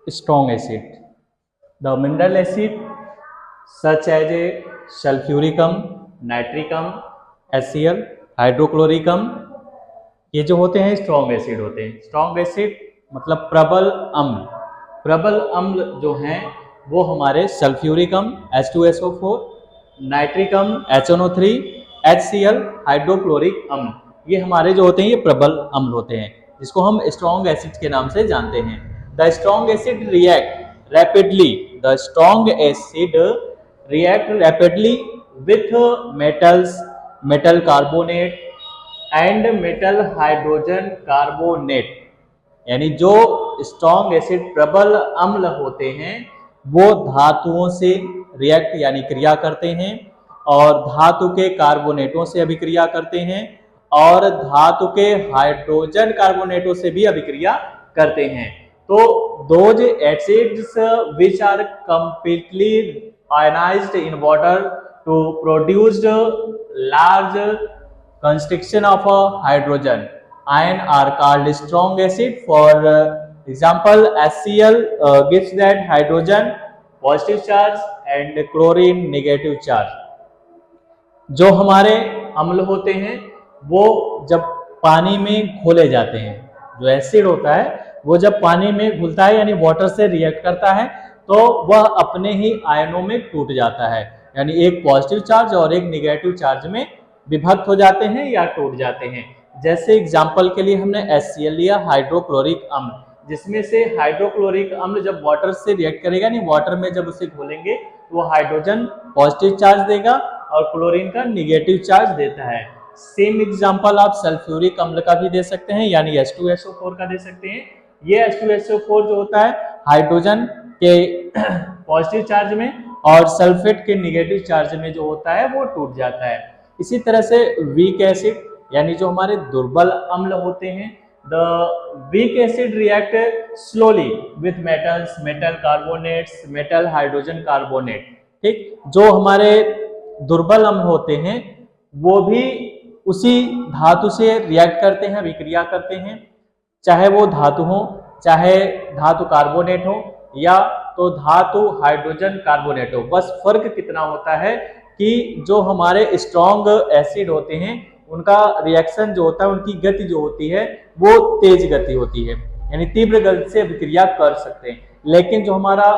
strong acid. The mineral acid such as a sulphuricum, nitricum, HCl, हाइड्रोक्लोरिकम, ये जो होते हैं स्ट्रॉन्ग एसिड होते हैं। स्ट्रॉन्ग एसिड मतलब प्रबल अम्ल। प्रबल अम्ल जो हैं वो हमारे sulphuricum H2SO4, nitricum HNO3, HCl, hydrochloric अम्ल, ये हमारे जो होते हैं ये प्रबल अम्ल होते हैं, जिसको हम स्ट्रॉन्ग एसिड के नाम से जानते हैं। The strong acid react rapidly, the strong acid react rapidly with metals, metal carbonate and metal hydrogen carbonate। यानी जो स्ट्रॉन्ग एसिड प्रबल अम्ल होते हैं वो धातुओं से रिएक्ट यानी क्रिया करते हैं और धातु के कार्बोनेटों से अभिक्रिया करते हैं और धातु के हाइड्रोजन कार्बोनेटों से भी अभिक्रिया करते हैं। तो those acids which are completely ionized in water to produce large concentration of hydrogen ion are called strong acid. For example, HCl gives that hydrogen positive charge and chlorine negative charge। जो हमारे अम्ल होते हैं वो जब पानी में घोले जाते हैं, जो एसिड होता है वो जब पानी में घुलता है यानी वाटर से रिएक्ट करता है तो वह अपने ही आयनों में टूट जाता है, यानी एक पॉजिटिव चार्ज और एक नेगेटिव चार्ज में विभक्त हो जाते हैं या टूट जाते हैं। जैसे एग्जांपल के लिए हमने HCl लिया, हाइड्रोक्लोरिक अम्ल, जिसमें से हाइड्रोक्लोरिक अम्ल जब वाटर से रिएक्ट करेगा नहीं, वाटर में जब उसे घोलेंगे तो वो हाइड्रोजन पॉजिटिव चार्ज देगा और क्लोरीन का निगेटिव चार्ज देता है। सेम एग्जांपल आप सल्फ्यूरिक अम्ल का भी दे सकते हैं यानी H2SO4 का दे सकते हैं। ये H2SO4 जो होता है हाइड्रोजन के पॉजिटिव चार्ज में और सल्फेट के निगेटिव चार्ज में जो होता है वो टूट जाता है। इसी तरह से वीक एसिड यानी जो हमारे दुर्बल अम्ल होते हैं, the weak acid react slowly with metals, metal carbonates, metal hydrogen carbonate. ठीक, जो हमारे दुर्बल अम्ल होते हैं वो भी उसी धातु से रिएक्ट करते हैं, विक्रिया करते हैं, चाहे वो धातु हो, चाहे धातु कार्बोनेट हो या तो धातु हाइड्रोजन कार्बोनेट हो। बस फर्क कितना होता है कि जो हमारे स्ट्रॉन्ग एसिड होते हैं उनका रिएक्शन जो होता है, उनकी गति जो होती है वो तेज गति होती है, यानी तीव्र गति से अभिक्रिया कर सकते हैं। लेकिन जो हमारा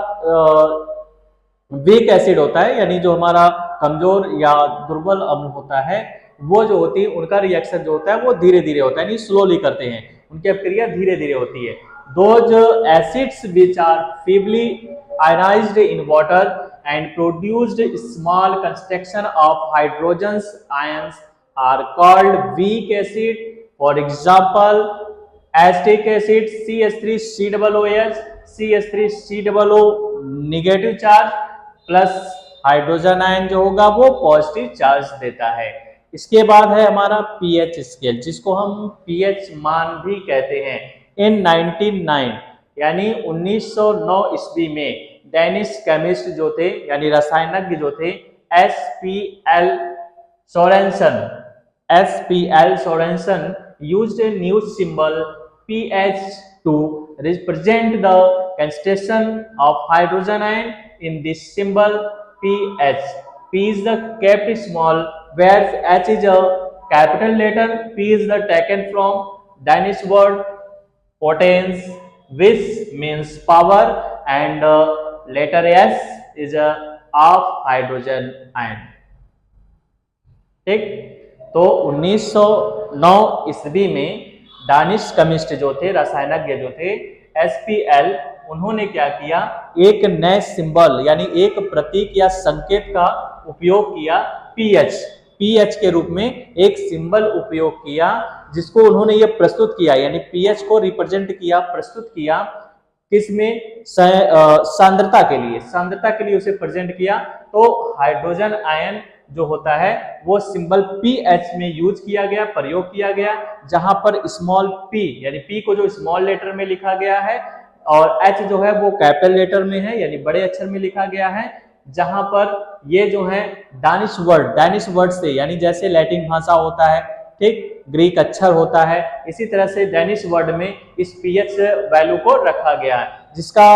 वीक एसिड होता है यानी जो हमारा कमजोर या दुर्बल अम्ल होता है वो जो होती है उनका रिएक्शन जो होता है वो धीरे धीरे होता है, यानी स्लोली करते हैं, उनकी अभिक्रिया धीरे धीरे होती है। Those acids which are feebly ionized in water and produced small concentration of hydrogen ions are called weak acid. For example, acetic acid CH3COOH, CH3COO negative charge plus hydrogen ion जो होगा वो पॉजिटिव चार्ज देता है। इसके बाद है हमारा pH scale, जिसको हम पीएच मान भी कहते हैं। इन 1909 यानी 1909 ईस्वी में डेनिश केमिस्ट जो थे यानी रसायनज्ञ जो थे SPL Sorensen used a new symbol pH to represent the concentration of hydrogen ion in this symbol pH. P is the kept small, whereas H is a capital letter. P is the taken from Danish word potence, which means power, and letter S is a of hydrogen ion। ठीक, तो 1909 ईस्वी में Danish chemist जो थे, रसायनज्ञ जो थे SPL, उन्होंने क्या किया, एक नए सिंबल यानी एक प्रतीक या संकेत का उपयोग किया, पीएच के रूप में एक सिंबल उपयोग किया, जिसको उन्होंने ये प्रस्तुत किया यानी पीएच को रिप्रेजेंट किया, प्रस्तुत किया किसमें, सांद्रता के लिए उसे प्रेजेंट किया। तो हाइड्रोजन आयन जो होता है वो सिंबल पीएच में यूज किया गया, प्रयोग किया गया, जहां पर स्मॉल पी यानी पी को जो स्मॉल लेटर में लिखा गया है और एच जो है वो कैपिटल लेटर में है यानी बड़े अक्षर में लिखा गया है, जहां पर ये जो है डानिश वर्ड से यानी जैसे लैटिन भाषा होता है ठीक, ग्रीक अक्षर होता है। इसी तरह से डेनिश वर्ड में इस पीएच वैल्यू को रखा गया है, जिसका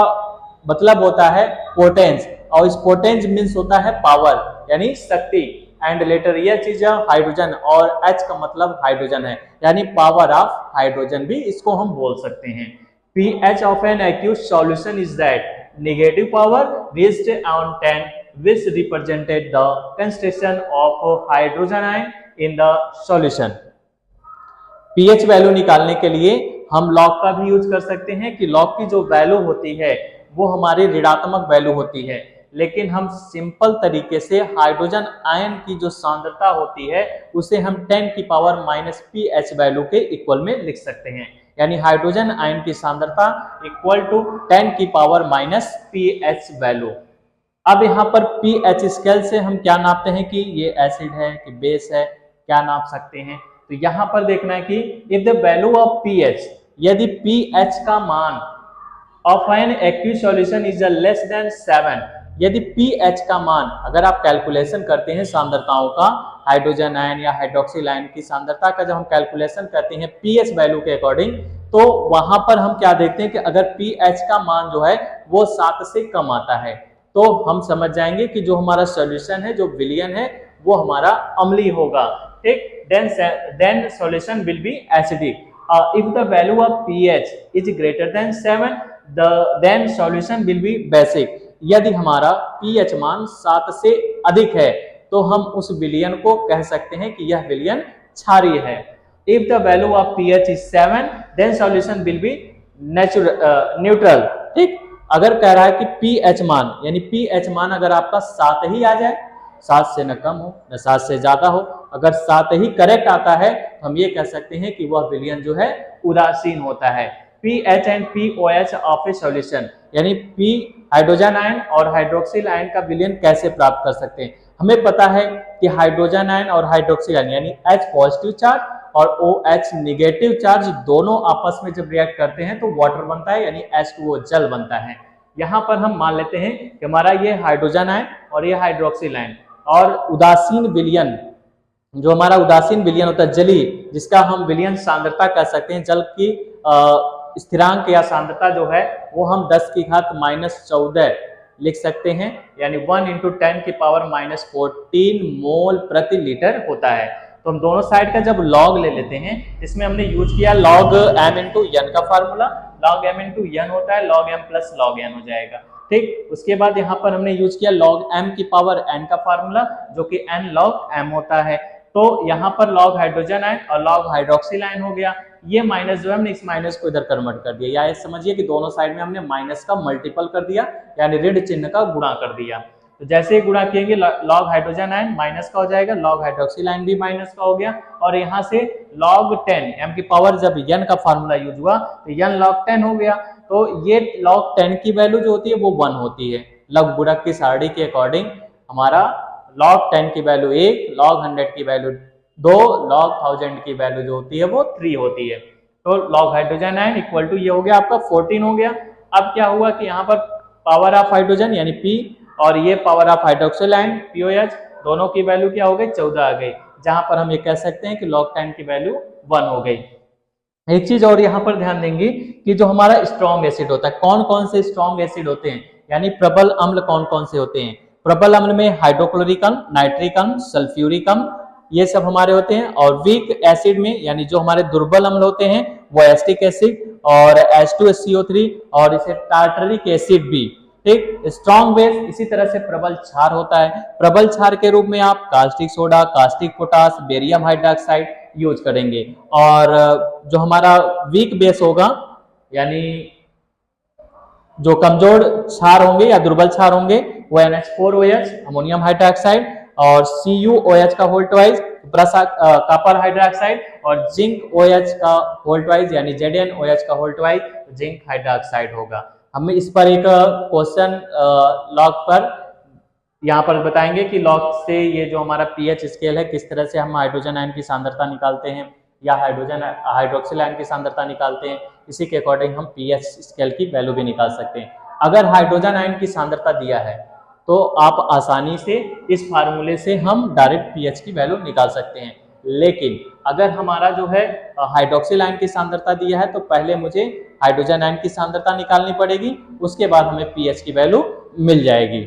मतलब होता है पोटेंस, और इस पोटेंस मीन्स होता है पावर यानी शक्ति, एंड लेटर यह चीज हाइड्रोजन, और एच का मतलब हाइड्रोजन है यानी पावर ऑफ हाइड्रोजन भी इसको हम बोल सकते हैं। pH of an aqueous solution is that negative power reached on 10, which represented the concentration of hydrogen ion in the solution। pH value निकालने के लिए हम लॉग का भी यूज कर सकते हैं कि लॉग की जो वैल्यू होती है वो हमारी ऋणात्मक वैल्यू होती है, लेकिन हम सिंपल तरीके से हाइड्रोजन आयन की जो सांद्रता होती है उसे हम 10 की पावर माइनस pH वैल्यू के इक्वल में लिख सकते हैं, यानी हाइड्रोजन आयन की सांद्रता इक्वल टू 10 की पावर माइनस pH वैल्यू। अब यहाँ पर pH स्केल से हम क्या नापते हैं कि ये एसिड है कि बेस है, क्या नाप सकते हैं। तो यहाँ पर देखना है कि if the value of pH, यदि pH का मान of an aqueous solution is less than 7, यदि pH का मान, अगर आप कैलकुलेशन करते हैं सांद्रताओं का, हाइड्रोजन आयन या हाइड्रोक्सिल आयन की सांद्रता का जब हम कैलकुलेशन करते हैं pH वैल्यू के अकॉर्डिंग, तो वहां पर हम क्या देखते हैं कि अगर pH का मान जो है वो 7 से कम आता है तो हम समझ जाएंगे कि जो हमारा सॉल्यूशन है, जो विलयन है, वो हमारा अम्लीय होगा, ठीक। Then solution will be acidic. If the value of pH is greater than 7, then solution will be basic. यदि हमारा pH मान 7 से अधिक है तो हम उस विलयन को कह सकते हैं कि यह विलयन क्षारीय है। If the value of pH is 7, then solution will be neutral, ठीक। अगर कह रहा है कि pH मान, यानी pH मान अगर आपका 7 ही आ जाए, 7 से न कम हो न 7 से ज्यादा हो, अगर 7 ही करेक्ट आता है तो हम ये कह सकते हैं कि वह विलयन जो है उदासीन होता है। pH and pOH of A solution, यानी P हाइड्रोजन आयन और हाइड्रोक्सिल आयन का विलयन कैसे प्राप्त कर सकते हैं। हमें पता है कि हाइड्रोजन आयन और हाइड्रोक्सिल आयन यानी H पॉजिटिव चार्ज और OH निगेटिव चार्ज दोनों आपस में जब रिएक्ट करते हैं तो वाटर बनता है, यानी H2O जल बनता है। यहाँ पर हम मान लेते हैं कि हमारा ये हाइड्रोजन आयन और ये हाइड्रोक्सिल आयन, और उदासीन विलयन, जो हमारा उदासीन विलयन होता है जलीय, जिसका हम विलयन सांद्रता कह सकते हैं, जल की स्थिरांक या सांद्रता जो है वो हम 10 की घात -14 लिख सकते हैं, यानी 1 × 10 की पावर -14 मोल प्रति लीटर होता है। तो हम दोनों साइड का जब लॉग ले लेते हैं, इसमें हमने यूज किया log m × n का फार्मूला, log m × n होता है log m + log n हो जाएगा, ठीक। उसके बाद यहाँ पर हमने यूज किया log m की पावर n का फार्मूला, जो कि n log m होता है। तो यहाँ पर log हाइड्रोजन आयन और log हाइड्रोक्सिल आयन हो गया। ये माइनस जो है हमने इस माइनस को इधर कन्वर्ट कर दिया, या समझिए कि दोनों साइड में हमने माइनस का मल्टीपल कर दिया, यानी ऋण चिन्ह का गुणा कर दिया। तो जैसे ही गुणा किएंगे log हाइड्रोजन आयन माइनस का हो जाएगा, log हाइड्रोक्सिल आयन भी माइनस का हो गया, और यहाँ से log 10 m की पावर, जब n का फार्मूला यूज हुआ तो n log 10 हो गया। तो ये log 10 की वैल्यू जो होती है वो 1 होती है। लघु गुणक की सारणी के अकॉर्डिंग हमारा log 10 की वैल्यू 1, log 100 की वैल्यू 2, log 1000 की वैल्यू जो होती है वो 3 होती है। तो log hydrogen ion equal to ये हो गया आपका 14 हो गया। अब क्या हुआ कि यहाँ पर पावर ऑफ हाइड्रोजन यानी P और ये power of hydroxyl ion POH, दोनों की वैल्यू क्या हो गई, 14 आ गई, जहां पर हम ये कह सकते हैं कि log 10 की वैल्यू 1 हो गई। एक चीज और यहाँ पर ध्यान देंगे कि जो हमारा स्ट्रॉन्ग एसिड होता है, कौन कौन से स्ट्रॉन्ग एसिड होते हैं, यानी प्रबल अम्ल कौन कौन से होते हैं। प्रबल अम्ल में हाइड्रोक्लोरिक अम्ल, नाइट्रिक अम्ल, सल्फ्यूरिक अम्ल, ये सब हमारे होते हैं। और वीक एसिड में, यानी जो हमारे दुर्बल अम्ल होते हैं, वो एसिटिक एसिड और H2SCO3 और इसे टार्टरिक एसिड भी, ठीक। स्ट्रॉन्ग बेस, इसी तरह से प्रबल क्षार होता है। प्रबल क्षार के रूप में आप caustic soda, caustic potash, barium hydroxide use करेंगे। और जो हमारा वीक बेस होगा, यानी जो कमजोर क्षार होंगे या दुर्बल क्षार होंगे, वो NH4OH अमोनियम हाइड्रोक्साइड और CuOH का होल ट्वाइस कॉपर हाइड्रोक्साइड और जिंक OH का होल ट्वाइस यानी ZnOH का होल ट्वाइस जिंक हाइड्रोक्साइड होगा। हम इस पर एक क्वेश्चन लॉग पर यहाँ पर बताएंगे कि लॉग से ये जो हमारा pH स्केल है, किस तरह से हम हाइड्रोजन आयन की सांद्रता निकालते हैं या हाइड्रोक्सिल आयन की सांद्रता निकालते हैं। इसी के अकॉर्डिंग हम pH स्केल की वैल्यू भी निकाल सकते हैं। अगर हाइड्रोजन आयन की सांद्रता दिया है तो आप आसानी से इस फार्मूले से हम डायरेक्ट pH की वैल्यू निकाल सकते हैं। लेकिन अगर हमारा जो है हाइड्रोक्सिल आयन की सांद्रता दिया है तो पहले मुझे हाइड्रोजन आयन की सांद्रता निकालनी पड़ेगी, उसके बाद हमें पीएच की वैल्यू मिल जाएगी।